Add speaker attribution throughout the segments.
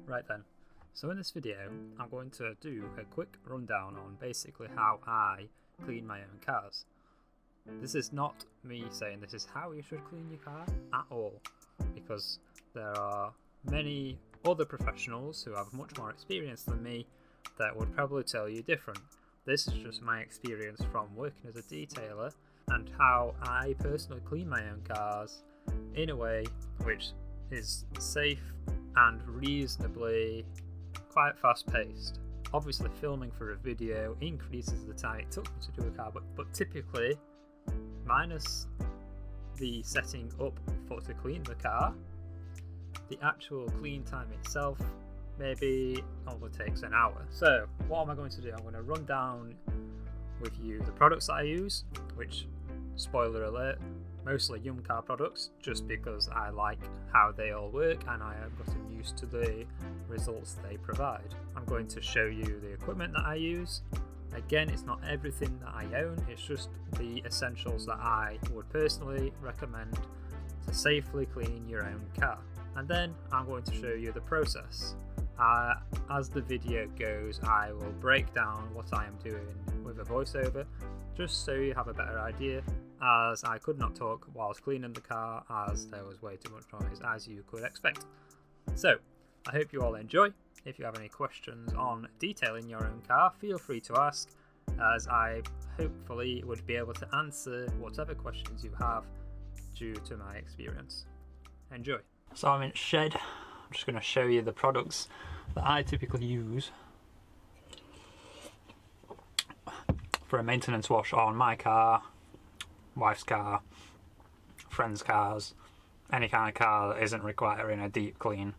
Speaker 1: Right then, so in this video I'm going to do a quick rundown on basically how I clean my own cars. This is not me saying this is how you should clean your car at all, because there are many other professionals who have much more experience than me that would probably tell you different. This is just my experience from working as a detailer and how I personally clean my own cars in a way which is safe and reasonably quite fast paced. Obviously filming for a video increases the time it took me to do a car, but typically, minus the setting up to clean the car, the actual clean time itself maybe only takes an hour. So what am I going to do? I'm going to run down with you the products that I use, which, spoiler alert, mostly YumCars products, just because I like how they all work and I have gotten used to the results they provide. I'm going to show you the equipment that I use. Again, it's not everything that I own, it's just the essentials that I would personally recommend to safely clean your own car. And then I'm going to show you the process. As the video goes, I will break down what I am doing with a voiceover, just so you have a better idea, as I could not talk whilst cleaning the car as there was way too much noise, as you could expect. So, I hope you all enjoy. If you have any questions on detailing your own car, feel free to ask, as I hopefully would be able to answer whatever questions you have due to my experience. Enjoy. So I'm in shed. I'm just going to show you the products that I typically use for a maintenance wash on my car, wife's car, friends' cars, any kind of car that isn't requiring a deep clean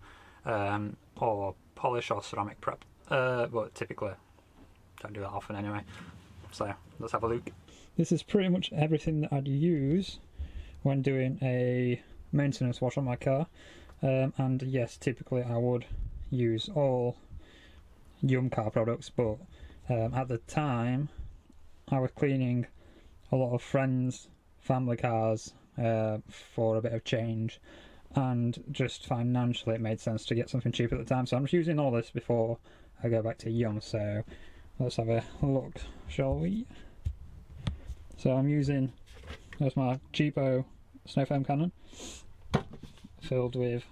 Speaker 1: or polish or ceramic prep, but typically don't do that often anyway. So let's have a look. This is pretty much everything that I'd use when doing a maintenance wash on my car, and yes, typically I would use all YumCars products, but at the time I was cleaning a lot of friends' family cars for a bit of change, and just financially it made sense to get something cheap at the time, so I'm just using all this before I go back to Yum. So let's have a look, shall we? So I'm using, there's my cheapo snow foam cannon filled with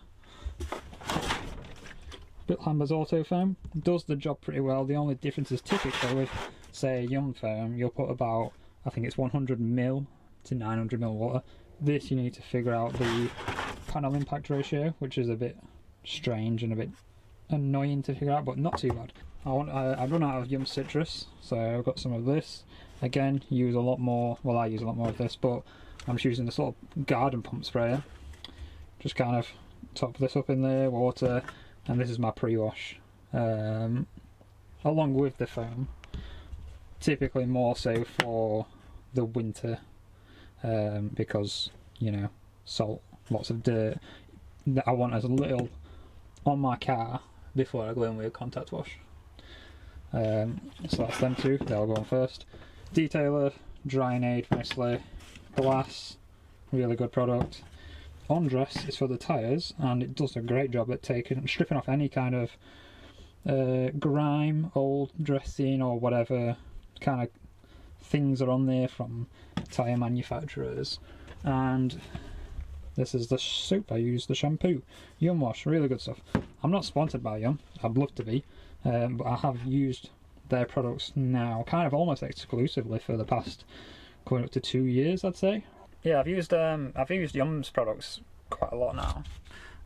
Speaker 1: Bilthamber's Auto Foam. Does the job pretty well. The only difference is typically with, say, Yum foam, you'll put about, I think it's 100ml to 900ml water. This you need to figure out the panel impact ratio, which is a bit strange and a bit annoying to figure out, but not too bad. I've run out of Yum citrus, so I've got some of this. Again, use a lot more, well, I use a lot more of this, but I'm just using this little garden pump sprayer. Just kind of top this up in there, water, and this is my pre-wash, along with the foam. Typically more so for the winter, because, you know, salt, lots of dirt, that I want as little on my car before I go in with a contact wash. So that's them two, they'll go on first. Detailer, drying aid mostly, glass, really good product. Ondress is for the tyres, and it does a great job at stripping off any kind of grime, old dressing or whatever kind of things are on there from tyre manufacturers. And this is the soap I use, the shampoo. Yum Wash, really good stuff. I'm not sponsored by Yum, I'd love to be, but I have used their products now kind of almost exclusively for the past going up to 2 years, I'd say. Yeah, I've used Yum's products quite a lot now,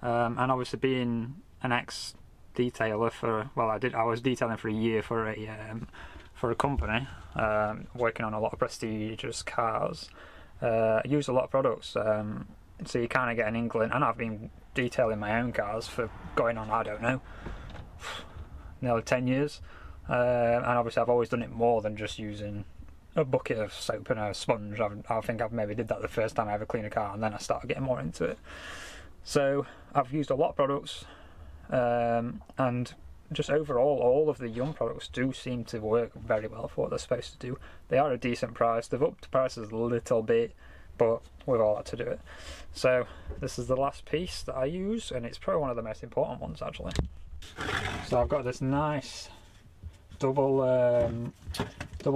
Speaker 1: and obviously being an ex-detailer for, well, I was detailing for a year for a company, working on a lot of prestigious cars. I use a lot of products, so you kind of get an inkling, and I've been detailing my own cars for going on, I don't know, nearly 10 years, and obviously I've always done it more than just using a bucket of soap and a sponge. I think I've maybe did that the first time I ever cleaned a car, and then I started getting more into it. So I've used a lot of products, and just overall all of the Yum products do seem to work very well for what they're supposed to do. They are a decent price. They've upped prices a little bit but we've all had to do it. So this is the last piece that I use, and it's probably one of the most important ones actually. So I've got this nice double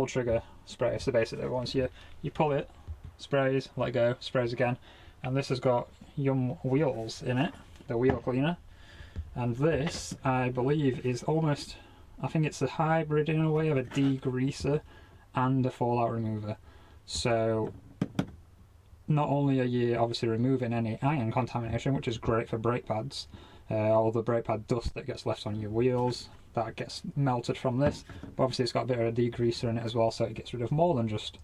Speaker 1: trigger spray. So basically once you pull it, sprays, let go, sprays again, and this has got Yum wheels in it, the wheel cleaner, and this I believe is almost, I think it's a hybrid in a way of a degreaser and a fallout remover. So not only are you obviously removing any iron contamination, which is great for brake pads, all the brake pad dust that gets left on your wheels, that gets melted from this, but obviously it's got a bit of a degreaser in it as well, so it gets rid of more than just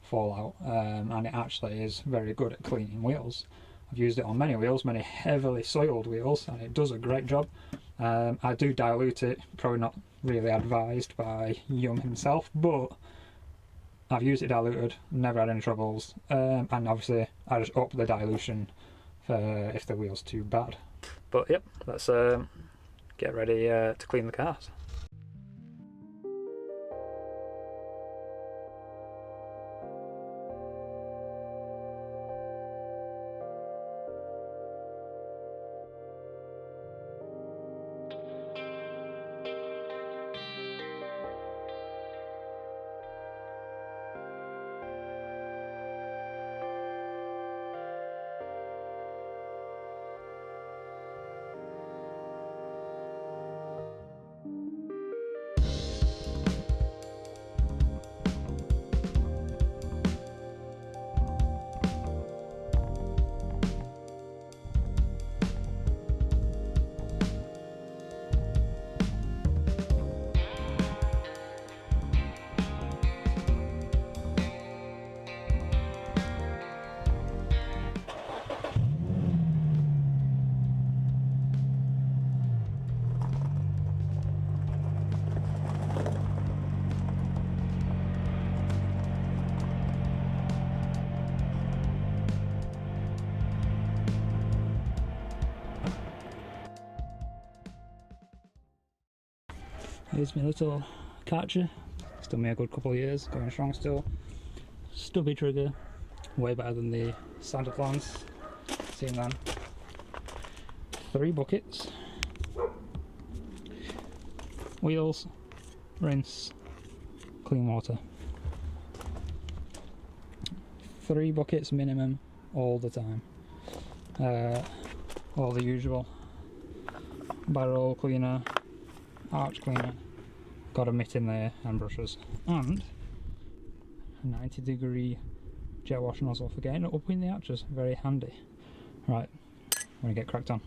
Speaker 1: fallout, and it actually is very good at cleaning wheels. I've used it on many wheels, many heavily soiled wheels, and it does a great job. I do dilute it, probably not really advised by Yum himself, but I've used it diluted, never had any troubles, and obviously I just up the dilution for if the wheel's too bad. But yep, let's get ready to clean the cars. Here's my little catcher. It's done me a good couple of years, going strong still. Stubby trigger, way better than the standard ones. Seen them. 3 buckets. Wheels, rinse, clean water. 3 buckets minimum all the time. All the usual. Barrel cleaner, arch cleaner, got a mitt in there, and brushes, and a 90-degree jet wash nozzle for getting it up in the arches. Very handy. Right, I'm gonna get cracked on.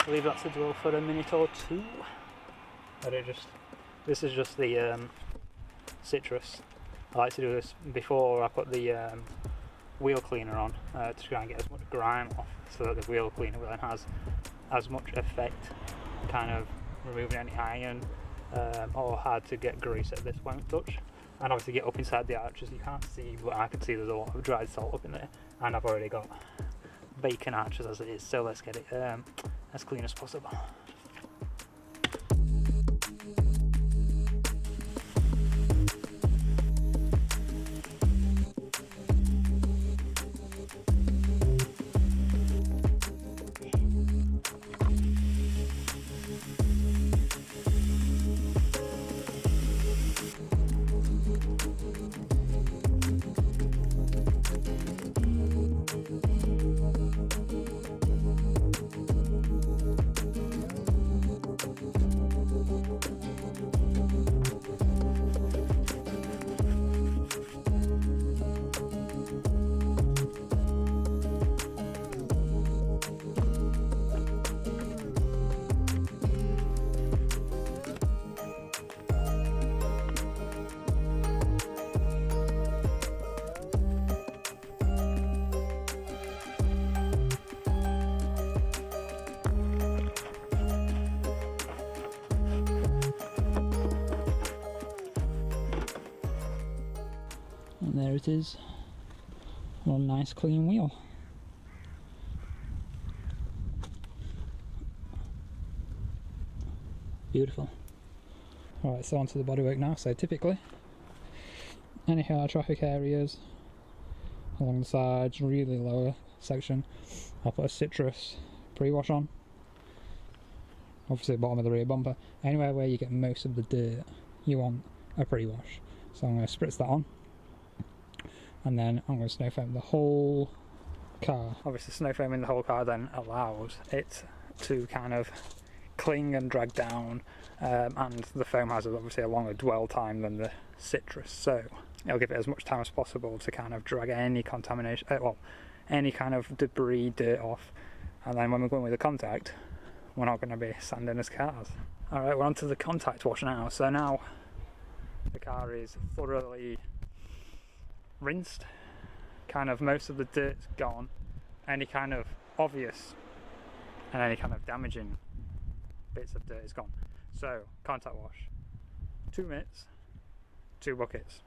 Speaker 1: Leave that to dwell for a minute or two. This is just the citrus. I like to do this before I put the wheel cleaner on to try and get as much grime off, so that the wheel cleaner then has as much effect, kind of removing any iron or hard to get grease that this won't touch. And obviously get up inside the arches. You can't see, but I can see there's a lot of dried salt up in there, and I've already got bacon arches as it is, so let's get it as clean as possible. there it is. One nice clean wheel. Beautiful. Alright, so onto the bodywork now. So typically, any high traffic areas along the sides, really lower section, I'll put a citrus pre-wash on. Obviously the bottom of the rear bumper. Anywhere where you get most of the dirt, you want a pre-wash. So I'm going to spritz that on. And then I'm going to snow foam the whole car. Obviously snow foaming the whole car then allows it to kind of cling and drag down, and the foam has obviously a longer dwell time than the citrus, so it'll give it as much time as possible to kind of drag any contamination, any kind of debris, dirt off, and then when we're going with the contact, we're not going to be sanding as cars. Alright, we're on to the contact wash now. So now the car is thoroughly rinsed, kind of most of the dirt's gone, any kind of obvious and any kind of damaging bits of dirt is gone. So contact wash, 2 mitts, 2 buckets.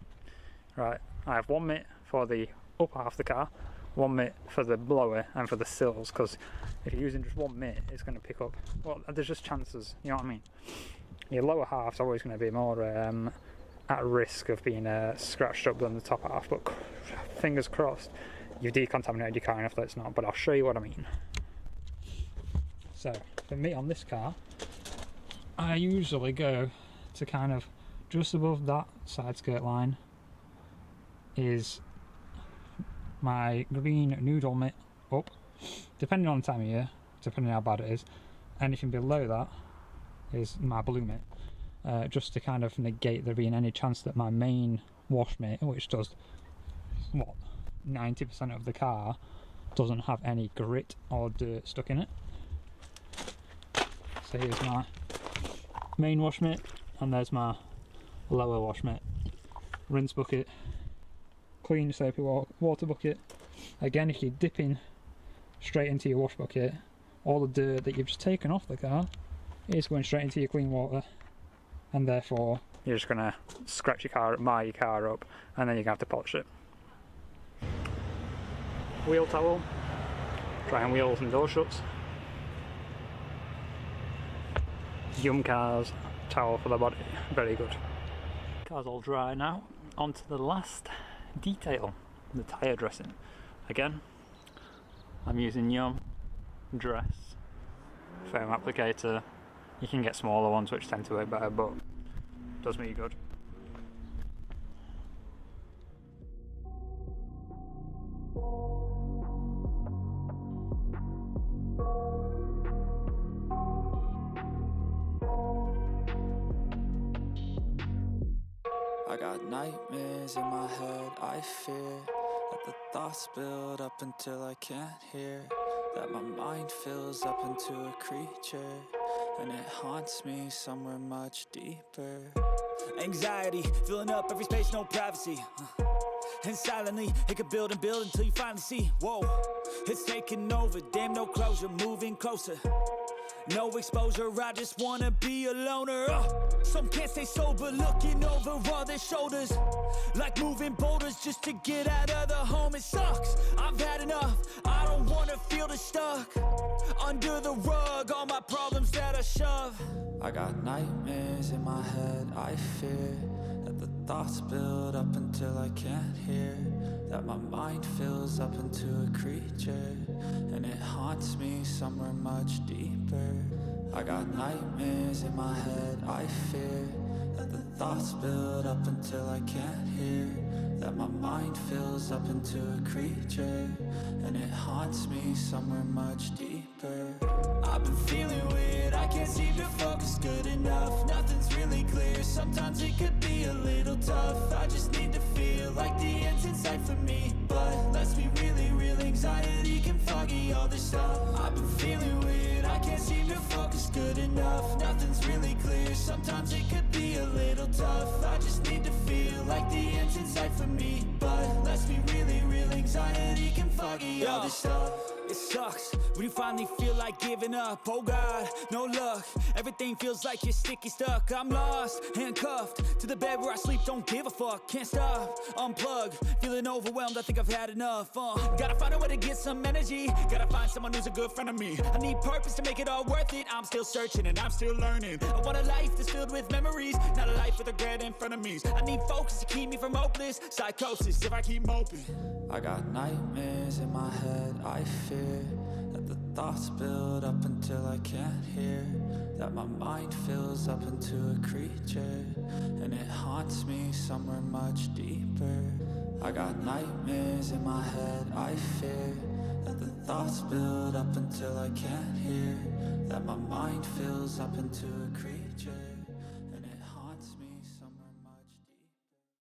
Speaker 1: Right, I have 1 mitt for the upper half of the car, 1 mitt for the blower and for the sills, because if you're using just 1 mitt it's going to pick up, well, there's just chances, you know what I mean. Your lower half's always going to be more at risk of being scratched up than the top half, but fingers crossed you've decontaminated your car enough that it's not, but I'll show you what I mean. So for me on this car, I usually go to kind of just above that side skirt line is my green noodle mitt up, depending on the time of year, depending on how bad it is. Anything below that is my blue mitt, just to kind of negate there being any chance that my main wash mitt, which does what 90% of the car, doesn't have any grit or dirt stuck in it. So here's my main wash mitt, and there's my lower wash mitt. Rinse bucket, clean soapy water bucket. Again, if you're dipping straight into your wash bucket, all the dirt that you've just taken off the car is going straight into your clean water, and therefore you're just going to scratch your car, mar your car up, and then you're going to have to polish it. Wheel towel, drying wheels and door shuts. YumCars towel for the body, very good. Car's all dry now. On to the last detail, the tyre dressing. Again, I'm using Yum Dress foam applicator. You can get smaller ones which tend to work better, but does me good.
Speaker 2: I got nightmares in my head, I fear that the thoughts build up until I can't hear, that my mind fills up into a creature, and it haunts me somewhere much deeper. Anxiety, filling up every space, no privacy, and silently, it could build and build until you finally see, whoa, it's taking over, damn no closure, moving closer. No exposure, I just wanna be a loner. Some can't stay sober, looking over all their shoulders, like moving boulders just to get out of the home. It sucks, I've had enough, I don't wanna feel the stuck under the rug, all my problems that I shove. I got nightmares in my head, I fear that the thoughts build up until I can't hear, that my mind fills up into a creature, and it haunts me somewhere much deeper. I got nightmares in my head, I fear that the thoughts build up until I can't hear, that my mind fills up into a creature, and it haunts me somewhere much deeper. I've been feeling weird, I can't seem to focus good enough, nothing's really clear, sometimes it could be a little tough. I just need to feel like the end's in sight for me, but let's be really real, anxiety can foggy all this stuff. I've been feeling weird, I can't seem to focus good enough, nothing's really clear, sometimes it could be a little tough. I just need to feel like the end's in sight for me, but let's be really real, anxiety can foggy all this stuff. It sucks when you finally feel like giving up. Oh God, no luck. Everything feels like you're sticky stuck. I'm lost, handcuffed to the bed where I sleep. Don't give a fuck, can't stop. Unplug, feeling overwhelmed. I think I've had enough. Gotta find a way to get some energy. Gotta find someone who's a good friend of me. I need purpose to make it all worth it. I'm still searching and I'm still learning. I want a life that's filled with memories, not a life with regret and frenemies. I need focus to keep me from hopeless psychosis if I keep moping. I got nightmares in my head. I fear that the thoughts build up until I can't hear, that my mind fills up into a creature, and it haunts me somewhere much deeper. I got nightmares in my head. I fear that the thoughts build up until I can't hear, that my mind fills up into a creature.